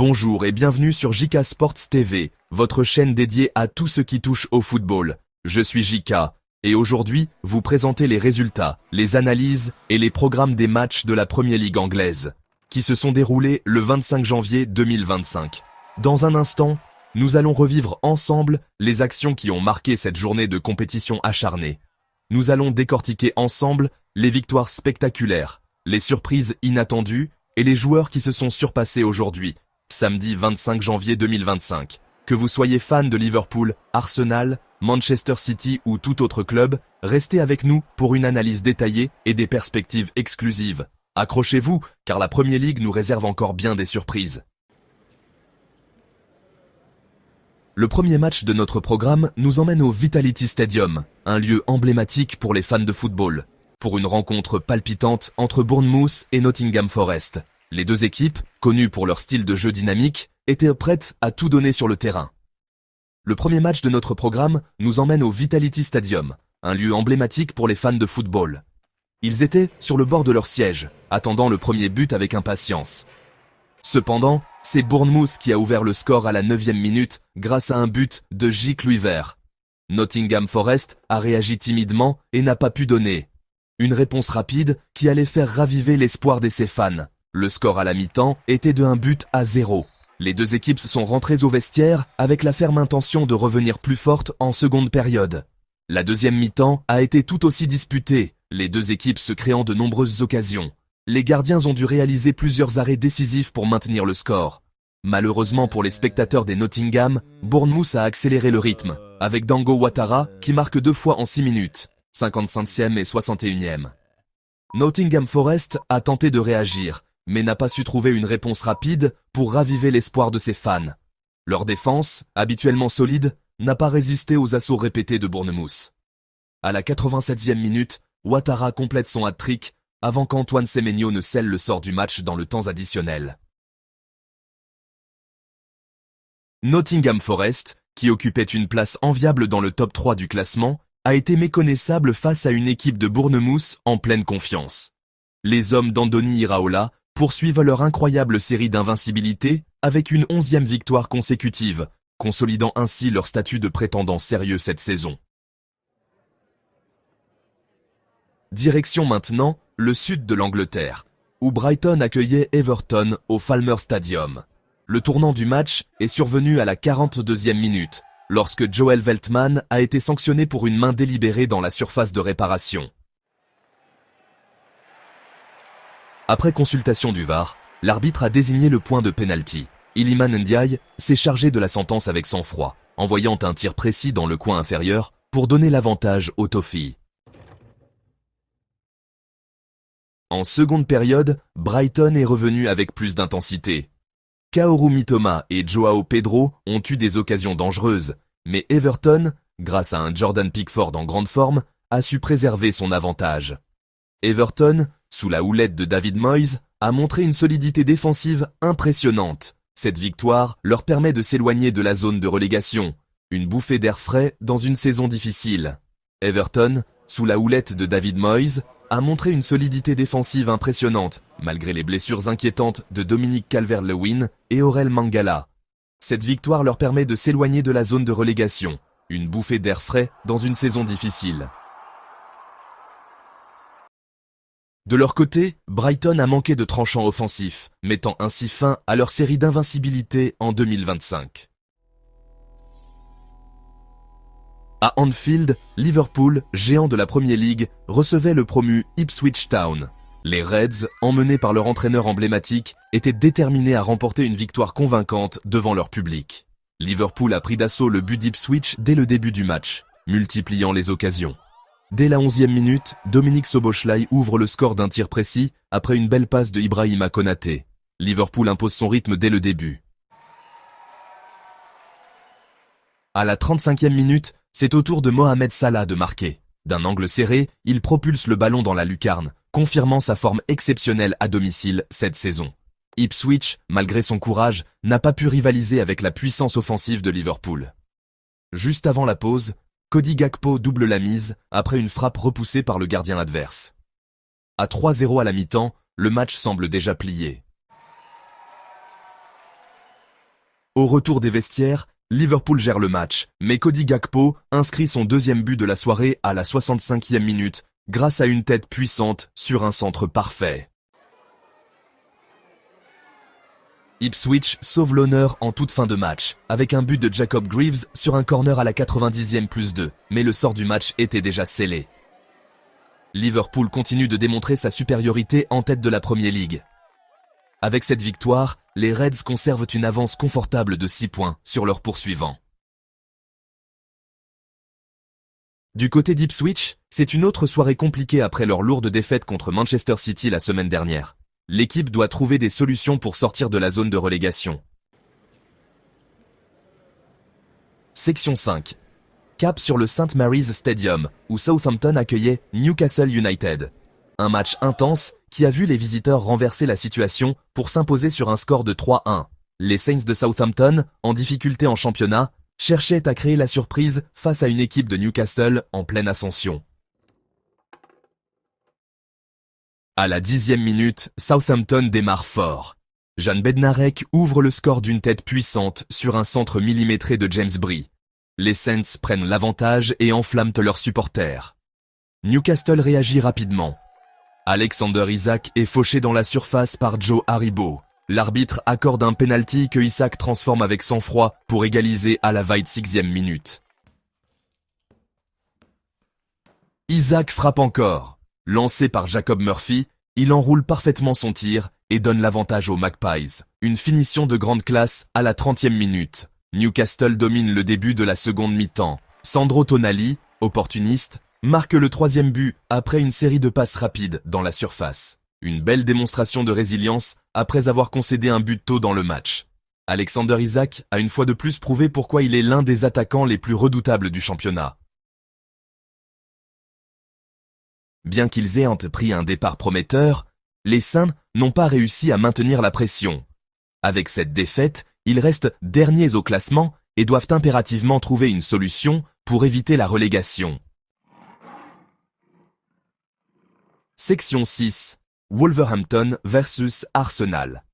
Bonjour et bienvenue sur JK Sports TV, votre chaîne dédiée à tout ce qui touche au football. Je suis JK, et aujourd'hui, vous présentez les résultats, les analyses et les programmes des matchs de la Premier League anglaise, qui se sont déroulés le 25 janvier 2025. Dans un instant, nous allons revivre ensemble les actions qui ont marqué cette journée de compétition acharnée. Nous allons décortiquer ensemble les victoires spectaculaires, les surprises inattendues et les joueurs qui se sont surpassés aujourd'hui, samedi 25 janvier 2025. Que vous soyez fan de Liverpool, Arsenal, Manchester City ou tout autre club, restez avec nous pour une analyse détaillée et des perspectives exclusives. Accrochez-vous, car la Premier League nous réserve encore bien des surprises. Le premier match de notre programme nous emmène au Vitality Stadium, un lieu emblématique pour les fans de football, pour une rencontre palpitante entre Bournemouth et Nottingham Forest. Les deux équipes, connues pour leur style de jeu dynamique, étaient prêtes à tout donner sur le terrain. Le premier match de notre programme nous emmène au Vitality Stadium, un lieu emblématique pour les fans de football. Ils étaient sur le bord de leur siège, attendant le premier but avec impatience. Cependant, c'est Bournemouth qui a ouvert le score à la 9e minute grâce à un but de J. Kluivert. Nottingham Forest a réagi timidement et n'a pas pu donner une réponse rapide qui allait faire raviver l'espoir de ses fans. Le score à la mi-temps était de 1-0. Les deux équipes se sont rentrées au vestiaire avec la ferme intention de revenir plus fortes en seconde période. La deuxième mi-temps a été tout aussi disputée, les deux équipes se créant de nombreuses occasions. Les gardiens ont dû réaliser plusieurs arrêts décisifs pour maintenir le score. Malheureusement pour les spectateurs des Nottingham, Bournemouth a accéléré le rythme, avec Dango Ouattara qui marque 2 fois en 6 minutes, 55e et 61e. Nottingham Forest a tenté de réagir, mais n'a pas su trouver une réponse rapide pour raviver l'espoir de ses fans. Leur défense, habituellement solide, n'a pas résisté aux assauts répétés de Bournemouth. À la 87e minute, Ouattara complète son hat-trick avant qu'Antoine Semenyo ne scelle le sort du match dans le temps additionnel. Nottingham Forest, qui occupait une place enviable dans le top 3 du classement, a été méconnaissable face à une équipe de Bournemouth en pleine confiance. Les hommes d'Andoni Iraola poursuivent leur incroyable série d'invincibilité avec une 11e victoire consécutive, consolidant ainsi leur statut de prétendant sérieux cette saison. Direction maintenant le sud de l'Angleterre, où Brighton accueillait Everton au Falmer Stadium. Le tournant du match est survenu à la 42e minute, lorsque Joel Veltman a été sanctionné pour une main délibérée dans la surface de réparation. Après consultation du VAR, l'arbitre a désigné le point de pénalty. Iliman Ndiaye s'est chargé de la sentence avec sang-froid, envoyant un tir précis dans le coin inférieur pour donner l'avantage aux Toffees. En seconde période, Brighton est revenu avec plus d'intensité. Kaoru Mitoma et Joao Pedro ont eu des occasions dangereuses, mais Everton, grâce à un Jordan Pickford en grande forme, a su préserver son avantage. Everton, sous la houlette de David Moyes, a montré une solidité défensive impressionnante. Cette victoire leur permet de s'éloigner de la zone de relégation, une bouffée d'air frais dans une saison difficile. Everton, sous la houlette de David Moyes, a montré une solidité défensive impressionnante, malgré les blessures inquiétantes de Dominic Calvert-Lewin et Aurel Mangala. Cette victoire leur permet de s'éloigner de la zone de relégation, une bouffée d'air frais dans une saison difficile. De leur côté, Brighton a manqué de tranchant offensif, mettant ainsi fin à leur série d'invincibilité en 2025. À Anfield, Liverpool, géant de la Premier League, recevait le promu Ipswich Town. Les Reds, emmenés par leur entraîneur emblématique, étaient déterminés à remporter une victoire convaincante devant leur public. Liverpool a pris d'assaut le but d'Ipswich dès le début du match, multipliant les occasions. Dès la 11e minute, Dominic Szoboszlai ouvre le score d'un tir précis après une belle passe de Ibrahima Konaté. Liverpool impose son rythme dès le début. À la 35e minute, c'est au tour de Mohamed Salah de marquer. D'un angle serré, il propulse le ballon dans la lucarne, confirmant sa forme exceptionnelle à domicile cette saison. Ipswich, malgré son courage, n'a pas pu rivaliser avec la puissance offensive de Liverpool. Juste avant la pause, Cody Gakpo double la mise après une frappe repoussée par le gardien adverse. À 3-0 à la mi-temps, le match semble déjà plié. Au retour des vestiaires, Liverpool gère le match, mais Cody Gakpo inscrit son deuxième but de la soirée à la 65e minute, grâce à une tête puissante sur un centre parfait. Ipswich sauve l'honneur en toute fin de match, avec un but de Jacob Greaves sur un corner à la 90e plus 2, mais le sort du match était déjà scellé. Liverpool continue de démontrer sa supériorité en tête de la Premier League. Avec cette victoire, les Reds conservent une avance confortable de 6 points sur leurs poursuivants. Du côté d'Ipswich, c'est une autre soirée compliquée après leur lourde défaite contre Manchester City la semaine dernière. L'équipe doit trouver des solutions pour sortir de la zone de relégation. Section 5. Cap sur le St Mary's Stadium, où Southampton accueillait Newcastle United. Un match intense qui a vu les visiteurs renverser la situation pour s'imposer sur un score de 3-1. Les Saints de Southampton, en difficulté en championnat, cherchaient à créer la surprise face à une équipe de Newcastle en pleine ascension. À la 10e minute, Southampton démarre fort. Jan Bednarek ouvre le score d'une tête puissante sur un centre millimétré de James Bree. Les Saints prennent l'avantage et enflamment leurs supporters. Newcastle réagit rapidement. Alexander Isak est fauché dans la surface par Joe Haribo. L'arbitre accorde un penalty que Isak transforme avec sang-froid pour égaliser à la 26e minute. Isak frappe encore. Lancé par Jacob Murphy, il enroule parfaitement son tir et donne l'avantage aux Magpies. Une finition de grande classe à la 30e minute. Newcastle domine le début de la seconde mi-temps. Sandro Tonali, opportuniste, marque le 3e but après une série de passes rapides dans la surface. Une belle démonstration de résilience après avoir concédé un but tôt dans le match. Alexander Isak a une fois de plus prouvé pourquoi il est l'un des attaquants les plus redoutables du championnat. Bien qu'ils aient pris un départ prometteur, les Saints n'ont pas réussi à maintenir la pression. Avec cette défaite, ils restent derniers au classement et doivent impérativement trouver une solution pour éviter la relégation. Section 6. Wolverhampton versus Arsenal.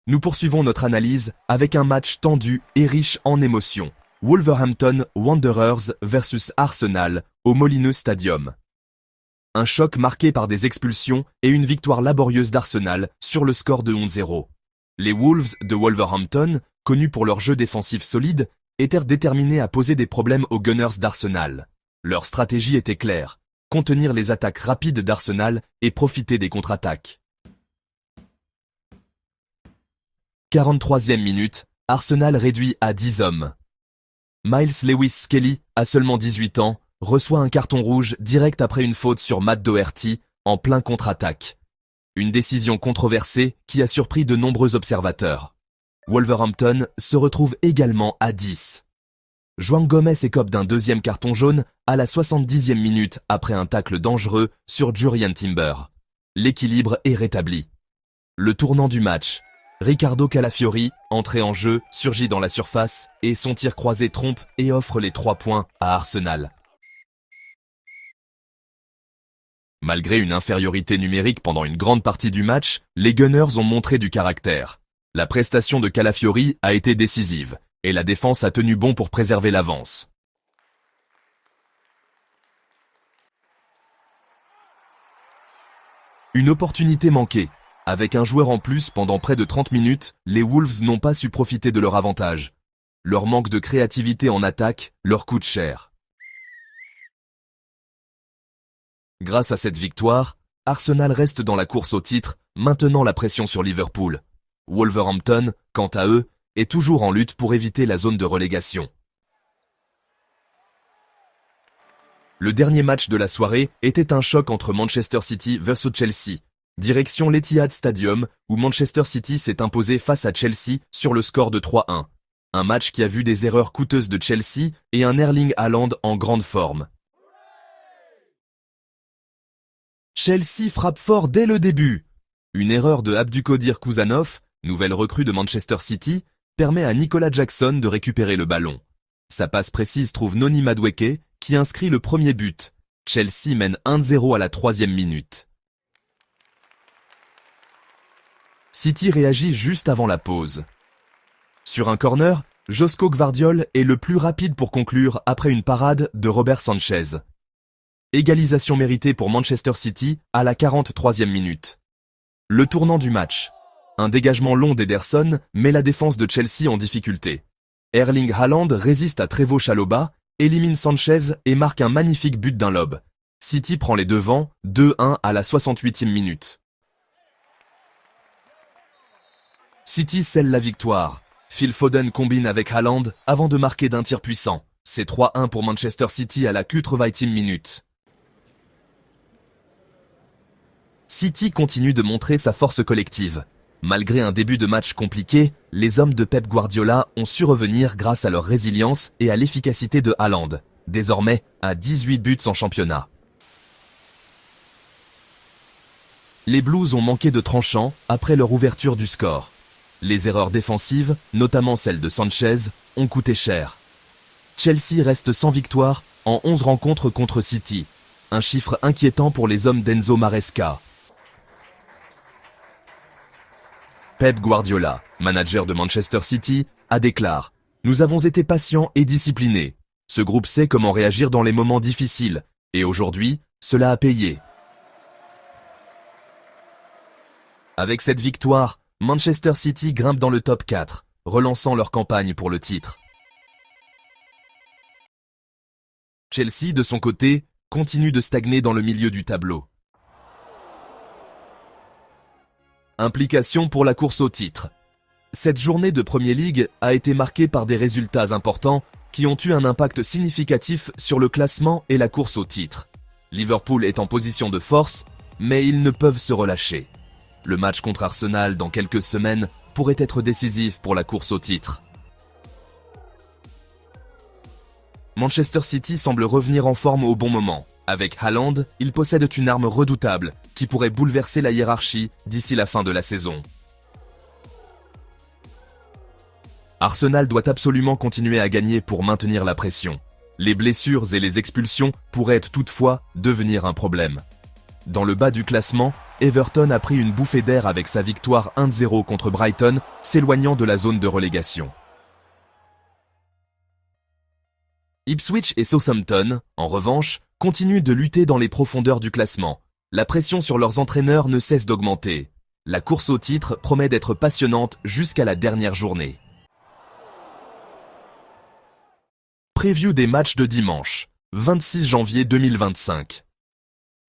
Nous poursuivons notre analyse avec un match tendu et riche en émotions. Wolverhampton Wanderers versus Arsenal au Molineux Stadium. Un choc marqué par des expulsions et une victoire laborieuse d'Arsenal sur le score de 1-0. Les Wolves de Wolverhampton, connus pour leur jeu défensif solide, étaient déterminés à poser des problèmes aux Gunners d'Arsenal. Leur stratégie était claire, contenir les attaques rapides d'Arsenal et profiter des contre-attaques. 43e minute, Arsenal réduit à 10 hommes. Miles Lewis-Skelly, à seulement 18 ans, reçoit un carton rouge direct après une faute sur Matt Doherty en plein contre-attaque. Une décision controversée qui a surpris de nombreux observateurs. Wolverhampton se retrouve également à 10. João Gomes écope d'un deuxième carton jaune à la 70e minute après un tacle dangereux sur Jurrien Timber. L'équilibre est rétabli. Le tournant du match. Ricardo Calafiori, entré en jeu, surgit dans la surface et son tir croisé trompe et offre les 3 points à Arsenal. Malgré une infériorité numérique pendant une grande partie du match, les Gunners ont montré du caractère. La prestation de Calafiori a été décisive, et la défense a tenu bon pour préserver l'avance. Une opportunité manquée. Avec un joueur en plus pendant près de 30 minutes, les Wolves n'ont pas su profiter de leur avantage. Leur manque de créativité en attaque leur coûte cher. Grâce à cette victoire, Arsenal reste dans la course au titre, maintenant la pression sur Liverpool. Wolverhampton, quant à eux, est toujours en lutte pour éviter la zone de relégation. Le dernier match de la soirée était un choc entre Manchester City versus Chelsea. Direction l'Etihad Stadium, où Manchester City s'est imposé face à Chelsea sur le score de 3-1. Un match qui a vu des erreurs coûteuses de Chelsea et un Erling Haaland en grande forme. Chelsea frappe fort dès le début. Une erreur de Abdülkadir Kuzanov, nouvelle recrue de Manchester City, permet à Nicolas Jackson de récupérer le ballon. Sa passe précise trouve Noni Madueke, qui inscrit le premier but. Chelsea mène 1-0 à la 3e minute. City réagit juste avant la pause. Sur un corner, Joško Gvardiol est le plus rapide pour conclure après une parade de Robert Sanchez. Égalisation méritée pour Manchester City à la 43e minute. Le tournant du match. Un dégagement long d'Ederson met la défense de Chelsea en difficulté. Erling Haaland résiste à Trevoh Chalobah, élimine Sanchez et marque un magnifique but d'un lob. City prend les devants, 2-1 à la 68e minute. City scelle la victoire. Phil Foden combine avec Haaland avant de marquer d'un tir puissant. C'est 3-1 pour Manchester City à la 80e minute. City continue de montrer sa force collective. Malgré un début de match compliqué, les hommes de Pep Guardiola ont su revenir grâce à leur résilience et à l'efficacité de Haaland, désormais à 18 buts en championnat. Les Blues ont manqué de tranchant après leur ouverture du score. Les erreurs défensives, notamment celle de Sanchez, ont coûté cher. Chelsea reste sans victoire en 11 rencontres contre City, un chiffre inquiétant pour les hommes d'Enzo Maresca. Pep Guardiola, manager de Manchester City, a déclaré « Nous avons été patients et disciplinés. Ce groupe sait comment réagir dans les moments difficiles, et aujourd'hui, cela a payé. » Avec cette victoire, Manchester City grimpe dans le top 4, relançant leur campagne pour le titre. Chelsea, de son côté, continue de stagner dans le milieu du tableau. Implication pour la course au titre. Cette journée de Premier League a été marquée par des résultats importants qui ont eu un impact significatif sur le classement et la course au titre. Liverpool est en position de force, mais ils ne peuvent se relâcher. Le match contre Arsenal dans quelques semaines pourrait être décisif pour la course au titre. Manchester City semble revenir en forme au bon moment. Avec Haaland, ils possèdent une arme redoutable qui pourrait bouleverser la hiérarchie d'ici la fin de la saison. Arsenal doit absolument continuer à gagner pour maintenir la pression. Les blessures et les expulsions pourraient toutefois devenir un problème. Dans le bas du classement, Everton a pris une bouffée d'air avec sa victoire 1-0 contre Brighton, s'éloignant de la zone de relégation. Ipswich et Southampton, en revanche, continuent de lutter dans les profondeurs du classement. La pression sur leurs entraîneurs ne cesse d'augmenter. La course au titre promet d'être passionnante jusqu'à la dernière journée. Preview des matchs de dimanche, 26 janvier 2025.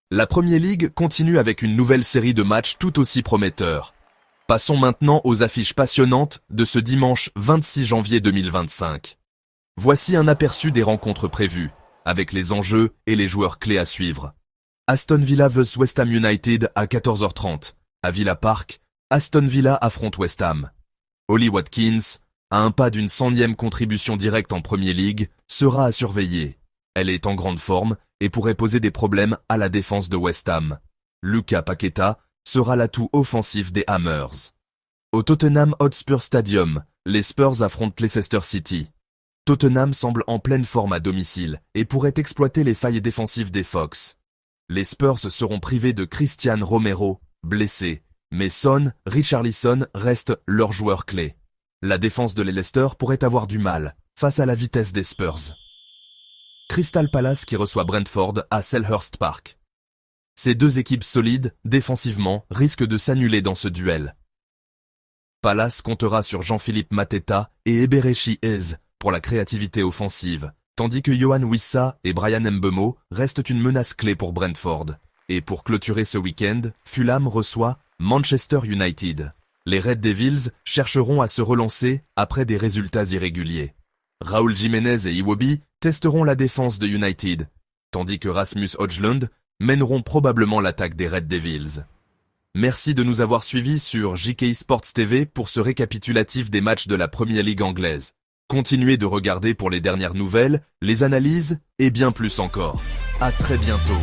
La Premier League continue avec une nouvelle série de matchs tout aussi prometteurs. Passons maintenant aux affiches passionnantes de ce dimanche 26 janvier 2025. Voici un aperçu des rencontres prévues, avec les enjeux et les joueurs clés à suivre. Aston Villa vs West Ham United à 14h30. À Villa Park, Aston Villa affronte West Ham. Ollie Watkins, à un pas d'une 100e contribution directe en Premier League, sera à surveiller. Elle est en grande forme et pourrait poser des problèmes à la défense de West Ham. Lucas Paqueta sera l'atout offensif des Hammers. Au Tottenham Hotspur Stadium, les Spurs affrontent Leicester City. Tottenham semble en pleine forme à domicile et pourrait exploiter les failles défensives des Fox. Les Spurs seront privés de Christian Romero, blessé, mais Son, Richarlison restent leurs joueurs clés. La défense de Leicester pourrait avoir du mal face à la vitesse des Spurs. Crystal Palace qui reçoit Brentford à Selhurst Park. Ces deux équipes solides, défensivement, risquent de s'annuler dans ce duel. Palace comptera sur Jean-Philippe Mateta et Eberechi Eze pour la créativité offensive, tandis que Yohan Wissa et Brian Mbeumo restent une menace clé pour Brentford. Et pour clôturer ce week-end, Fulham reçoit Manchester United. Les Red Devils chercheront à se relancer après des résultats irréguliers. Raúl Jiménez et Iwobi testeront la défense de United, tandis que Rasmus Højlund mèneront probablement l'attaque des Red Devils. Merci de nous avoir suivis sur JK Sports TV pour ce récapitulatif des matchs de la Premier League anglaise. Continuez de regarder pour les dernières nouvelles, les analyses et bien plus encore. À très bientôt.